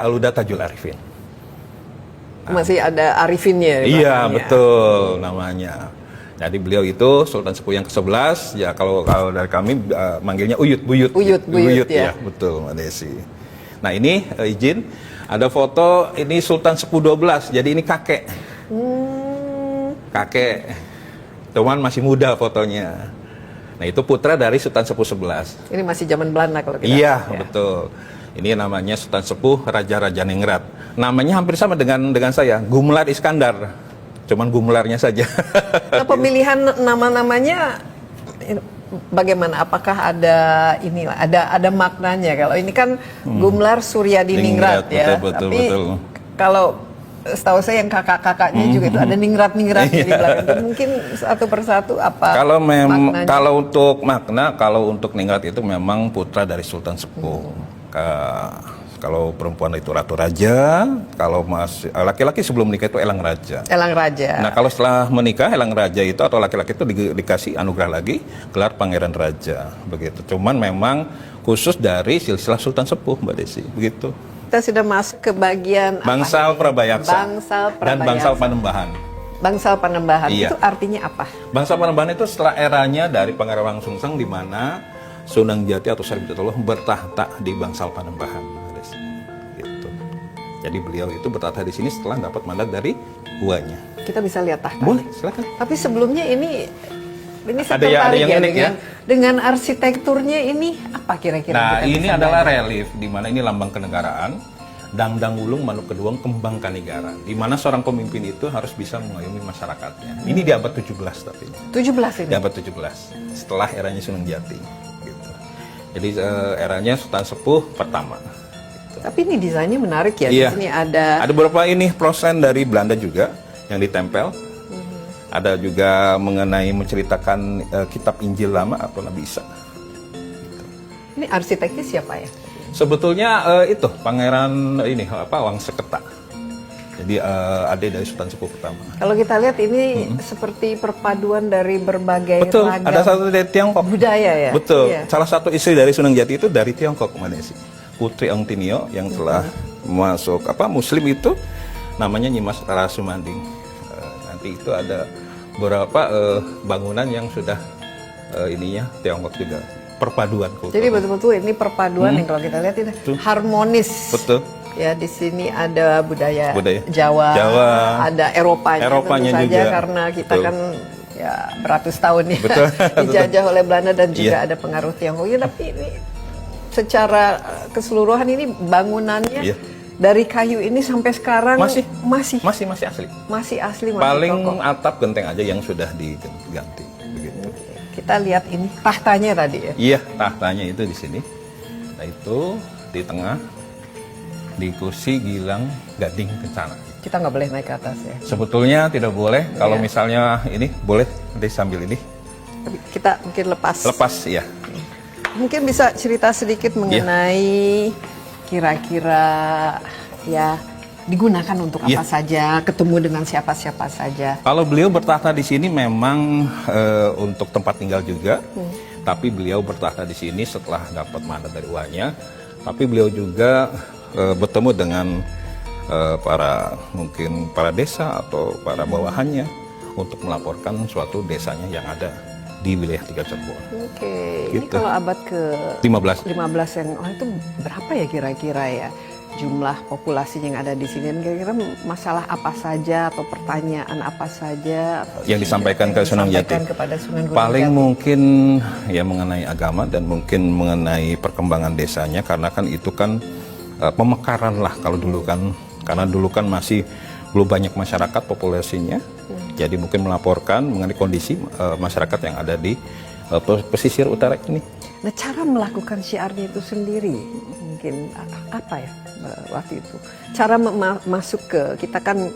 Aluda Tajul Arifin. Masih ada Arifinnya. Iya, betul namanya. Jadi beliau itu Sultan Sepuh yang ke-11, ya kalau dari kami manggilnya Uyut Buyut. Buyut ya. Betul Mbak Desi. Nah ini izin, ada foto ini Sultan Sepuh 12, jadi ini kakek. Kakek, cuman masih muda fotonya. Nah itu putra dari Sultan Sepuh 11. Ini masih zaman Belanda kalau kita. Iya, betul. Ini namanya Sultan Sepuh Raja Ningrat. Namanya hampir sama dengan saya, Gumelar Iskandar. Cuman Gumelarnya saja. Nah, pemilihan nama-namanya bagaimana? Apakah ada inilah ada maknanya? Kalau ini kan Gumelar Suryadiningrat ya. Tapi kalau setahu saya yang kakak-kakaknya juga itu ada ningrat-ningrat di belakang. Itu mungkin satu persatu apa? Kalau untuk makna, kalau untuk ningrat itu memang putra dari Sultan Sepuh. Kalau perempuan itu Ratu Raja, kalau masih laki-laki sebelum menikah itu Elang Raja. Elang Raja. Nah kalau setelah menikah Elang Raja itu atau laki-laki itu dikasih anugerah lagi gelar Pangeran Raja, begitu. Cuman memang khusus dari silsilah Sultan Sepuh, Mbak Desi, begitu. Kita sudah masuk ke bagian Bangsal Prabayaksa dan Bangsal Panembahan. Bangsal Panembahan iya. Itu artinya apa? Bangsal Panembahan itu setelah eranya dari Pangeran Wangsuksang di mana Sunan Jati atau Syarif Hidayatullah bertahta di Bangsal Panembahan. Gitu. Jadi beliau itu bertahta di sini setelah dapat mandat dari guanya. Kita bisa lihat tahta. Boleh, silakan. Tapi sebelumnya ini ada yang unik ya. Dengan arsitekturnya ini apa kira-kira? Nah, ini adalah relief di mana ini lambang kenegaraan. Dangdang Wulung Manuk Keduang Kembang Kanigara, di mana seorang pemimpin itu harus bisa mengayomi masyarakatnya. Ini di abad 17 tapi. 17 ini. Di abad 17. Setelah eranya Sunan Jati. Gitu. Jadi eranya Sultan Sepuh pertama. Gitu. Tapi ini desainnya menarik ya. Iya. Di sini ada beberapa ini prosen dari Belanda juga yang ditempel. Ada juga mengenai menceritakan kitab Injil lama atau Nabi Isa. Gitu. Ini arsiteknya siapa ya? Sebetulnya itu Pangeran Wangseketa. Jadi adik dari Sultan Sepuh pertama. Kalau kita lihat ini seperti perpaduan dari berbagai betul, ragam ada satu dari Tiongkok. Budaya ya. Betul. Iya. Salah satu istri dari Sunan Jati itu dari Tiongkok, Mbak Desi. Putri Ong Tinio yang telah masuk Muslim itu namanya Nyimas Rara Sumanding. Nanti itu ada beberapa bangunan yang sudah ininya Tiongkok juga. Perpaduan kultur. Jadi betul-betul ini perpaduan yang kalau kita lihat ini harmonis. Betul. Ya di sini ada budaya Jawa, ada Eropanya tentu saja juga. Karena kita kan ya beratus tahun ya dijajah oleh Belanda dan juga ada pengaruh Tiongkok. Ya, tapi ini secara keseluruhan ini bangunannya dari kayu ini sampai sekarang masih asli. Masih asli. Paling kokoh. atap genteng aja yang sudah diganti. Begitu. Kita lihat ini tahtanya tadi ya. Iya, tahtanya itu di sini. Nah itu di tengah di kursi Gilang Gading Kencana. Kita nggak boleh naik ke atas ya. Sebetulnya tidak boleh. Kalau misalnya ini boleh nanti sambil ini. Tapi kita mungkin lepas. Lepas ya. Mungkin bisa cerita sedikit mengenai kira-kira ya digunakan untuk apa saja, ketemu dengan siapa-siapa saja. Kalau beliau bertahta di sini memang untuk tempat tinggal juga, tapi beliau bertahta di sini setelah dapat mandat dari uangnya. Tapi beliau juga bertemu dengan para desa atau para bawahannya untuk melaporkan suatu desanya yang ada di wilayah Tiga Cirebon. Oke, gitu. Ini kalau abad ke 15 yang itu berapa ya kira-kira ya? Jumlah populasi yang ada di sini, dan kira-kira masalah apa saja atau pertanyaan apa saja yang disampaikan ke Sunan Jati kepada Sunan Gunung paling Jati. Mungkin ya mengenai agama dan mungkin mengenai perkembangan desanya, karena kan itu kan pemekaran lah kalau dulu kan, karena dulu kan masih belum banyak masyarakat populasinya, jadi mungkin melaporkan mengenai kondisi masyarakat yang ada di pesisir utara ini. Nah, cara melakukan syiarnya itu sendiri mungkin apa ya waktu itu? Cara masuk ke kita kan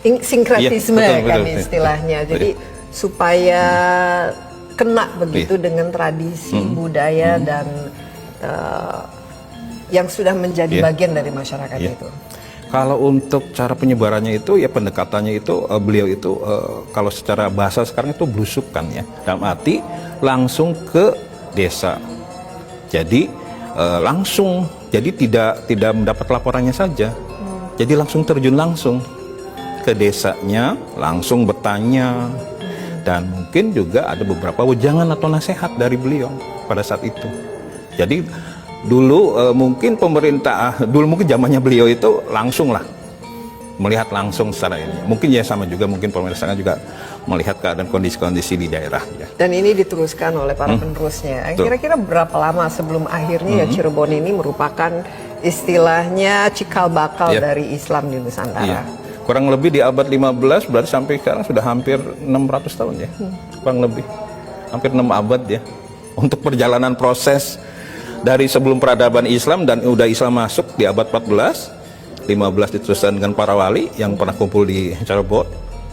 sinkretisme kan istilahnya. Jadi supaya kena begitu dengan tradisi budaya dan yang sudah menjadi bagian dari masyarakat itu. Kalau untuk cara penyebarannya itu ya pendekatannya itu beliau itu kalau secara bahasa sekarang itu belusukan ya, dalam arti langsung ke desa. Jadi langsung Jadi tidak mendapat laporannya saja. Jadi langsung terjun langsung ke desanya, langsung bertanya, dan mungkin juga ada beberapa wejangan atau nasihat dari beliau pada saat itu. Jadi dulu mungkin pemerintah, dulu mungkin zamannya beliau itu langsung lah melihat langsung secara ini. Mungkin ya sama juga, mungkin pemirsa juga melihat keadaan kondisi-kondisi di daerah. Ya. Dan ini diteruskan oleh para penerusnya. Kira-kira berapa lama sebelum akhirnya ya Cirebon ini merupakan istilahnya cikal bakal dari Islam di Nusantara? Iya. Kurang lebih di abad 15, berarti sampai sekarang sudah hampir 600 tahun ya. Kurang lebih. Hampir 6 abad ya. Untuk perjalanan proses dari sebelum peradaban Islam dan udah Islam masuk di abad 14, 15 diteruskan dengan para wali yang pernah kumpul di Cirebon,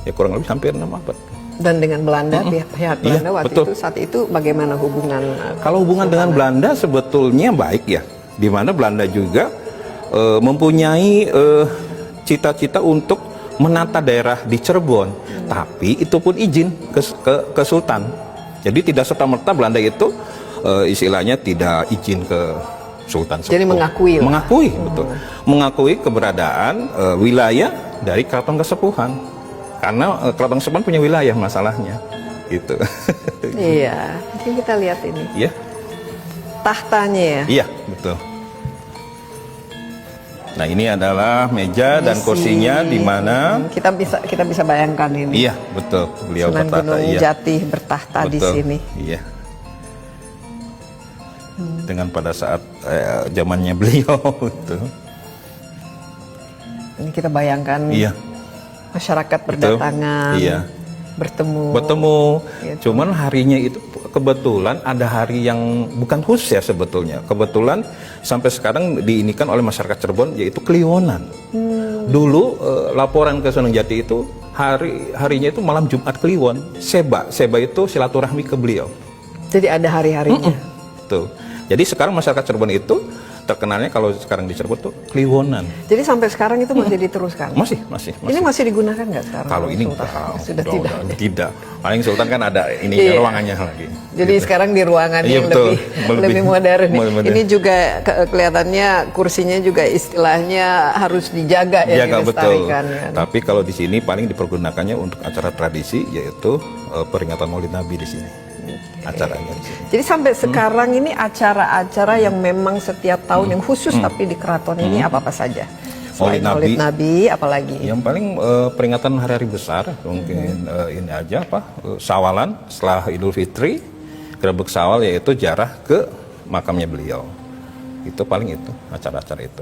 ya kurang lebih hampir 6 abad. Dan dengan Belanda, pihak Belanda waktu itu, saat itu bagaimana hubungan? Kalau hubungan dengan Belanda sebetulnya baik ya, di mana Belanda juga mempunyai cita-cita untuk menata daerah di Cirebon, tapi itu pun izin ke Sultan. Jadi tidak serta-merta Belanda itu istilahnya tidak izin ke Sultan Sepuh. Jadi mengakui lah. Mengakui, betul. Mengakui keberadaan wilayah dari Keraton Kesepuhan. Karena Keraton Kesepuhan punya wilayah masalahnya. Gitu. Iya, mungkin kita lihat ini. Iya. Tahtanya ya? Iya, betul. Nah, ini adalah meja dan kursinya di mana kita bisa bayangkan ini. Iya, betul. Beliau Sunan bertahta. Gunung Iya. Jati bertahta di sini. Iya. Dengan pada saat zamannya beliau itu. Ini kita bayangkan masyarakat berdatangan, bertemu. Gitu. Cuman harinya itu kebetulan ada hari yang bukan khusus ya sebetulnya. Kebetulan sampai sekarang diinikan oleh masyarakat Cirebon yaitu Kliwonan. Dulu laporan ke Sunan Jati itu harinya itu malam Jumat Kliwon. Seba itu silaturahmi ke beliau. Jadi ada hari-harinya. Tuh. Jadi sekarang masyarakat Cirebon itu terkenalnya kalau sekarang di Cirebon tuh Kliwonan. Jadi sampai sekarang itu masih diteruskan? Masih. Ini masih digunakan nggak sekarang? Kalau ini sudah tidak. Paling Sultan kan ada ini ruangannya lagi. Jadi sekarang di ruangan yang lebih modern. Ini juga kelihatannya kursinya juga istilahnya harus dijaga ya, dilestarikan. Betul. Tapi kalau di sini paling dipergunakannya untuk acara tradisi yaitu peringatan Maulid Nabi di sini. Acaranya di sini. Jadi sampai sekarang ini acara-acara yang memang setiap tahun yang khusus tapi di keraton ini apa saja? Maulid Nabi, apalagi? Yang paling peringatan hari-hari besar mungkin ini aja Sawalan setelah Idul Fitri, Grebek Sawal yaitu ziarah ke makamnya beliau. Itu paling itu acara-acara itu.